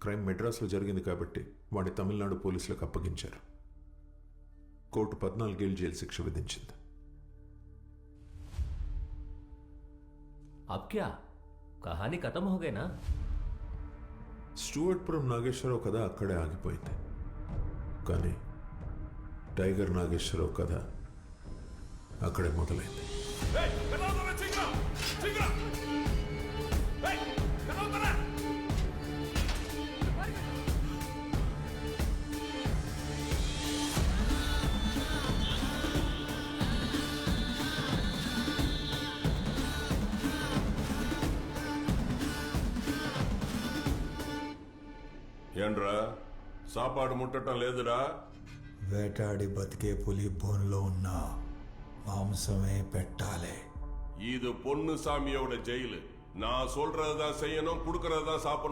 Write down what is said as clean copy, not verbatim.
Crime మెడ్రాస్లో జరిగింది కాబట్టి వాడిని తమిళనాడు పోలీసులకు అప్పగించారు. కోర్టు 14 ఏళ్ళు జైలు శిక్ష విధించింది. अब क्या कहानी खत्म हो गई ना? స్టూవర్ట్పురం నాగేశ్వరరావు కథ అక్కడే ఆగిపోయింది. కానీ టైగర్ నాగేశ్వరరావు కథ అక్కడే మొదలైంది. ఏంట్రా సాపాడు ముట్టడం లేదురా? వేటాడి బతికే పులి బోన్లో ఉన్న మాంసమే పెట్టాలి. இது பொண்ணு சாமியோட ஜெயிலு. நான் சொல்றதுதான் செய்யணும், கொடுக்கறதுதான் சாப்பிடணும்.